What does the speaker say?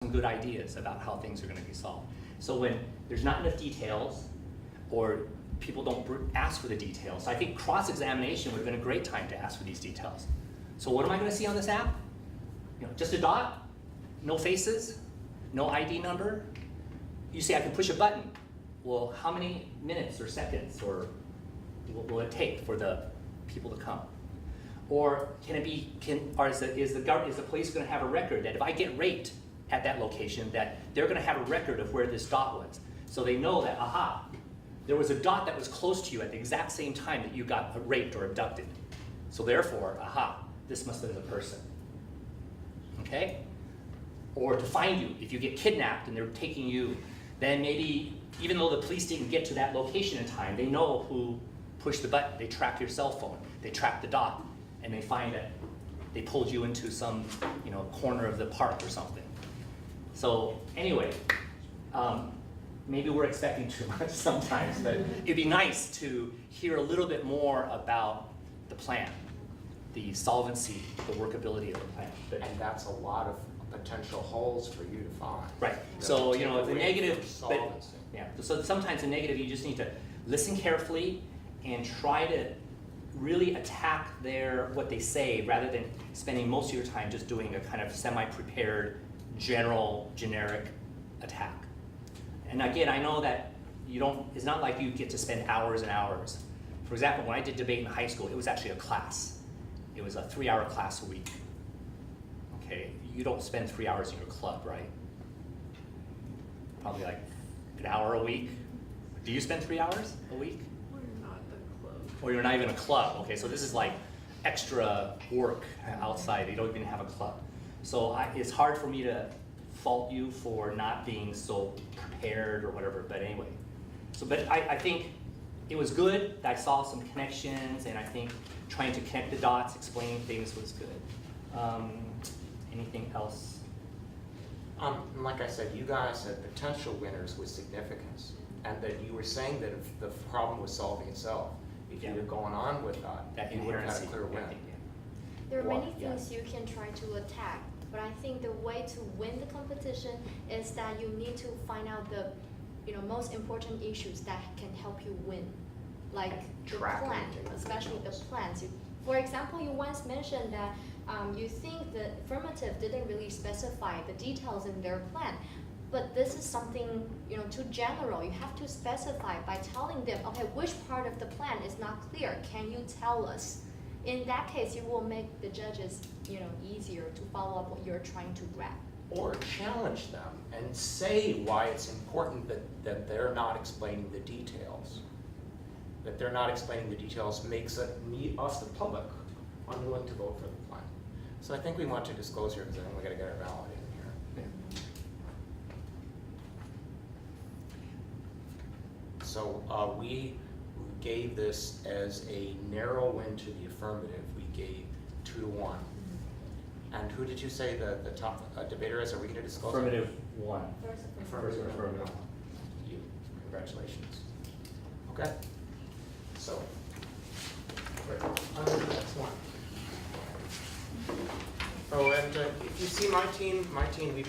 some good ideas about how things are going to be solved. So when there's not enough details, or people don't ask for the details, I think cross-examination would have been a great time to ask for these details. So what am I going to see on this app? Just a dot, no faces, no ID number. You say I can push a button. Well, how many minutes or seconds or will it take for the people to come? Or can it be? Is the police going to have a record that if I get raped at that location, that they're going to have a record of where this dot was, so they know that aha, there was a dot that was close to you at the exact same time that you got raped or abducted. So therefore, aha, this must have been the person. Okay? Or to find you, if you get kidnapped and they're taking you, then maybe even though the police didn't get to that location in time, they know who pushed the button. They track your cell phone, they track the dot, and they find that they pulled you into some corner of the park or something. So anyway, maybe we're expecting too much sometimes, but it'd be nice to hear a little bit more about the plan, the solvency, the workability of the plan. And that's a lot of potential holes for you to find. Right. So if the negative, so sometimes the negative, you just need to listen carefully and try to really attack what they say, rather than spending most of your time just doing a kind of semi-prepared, generic attack. And again, I know that it's not like you get to spend hours and hours. For example, when I did debate in high school, it was actually a class. It was a 3-hour class a week. Okay, you don't spend 3 hours in your club, right? Probably like an hour a week. Do you spend 3 hours a week? We're not a club. Or you're not even a club. Okay, so this is like extra work outside. You don't even have a club. So it's hard for me to fault you for not being so prepared or whatever, but anyway. But I think it was good. I saw some connections, and I think trying to connect the dots, explaining things was good. Anything else? Like I said, you guys had potential winners with significance, and that you were saying that if the problem was solving itself, if you were going on with that you would have had a clear win. There are many things you can try to attack, but I think the way to win the competition is that you need to find out the most important issues that can help you win, like the plan, especially the plans. For example, you once mentioned that you think the affirmative didn't really specify the details in their plan. But this is something too general. You have to specify by telling them, okay, which part of the plan is not clear? Can you tell us? In that case, you will make the judges easier to follow up what you're trying to grab. Or challenge them and say why it's important that they're not explaining the details. That they're not explaining the details makes us, the public, unwilling to vote for the plan. So I think we want to disclose here, because I think we got to get our ballot in here. Yeah. So we gave this as a narrow win to the affirmative. We gave 2-1. And who did you say the top debater is? Are we going to disclose? Affirmative 1. Affirmative. Affirmative. You. Congratulations. Okay. So, on to the next one. Oh, and if you see my team, we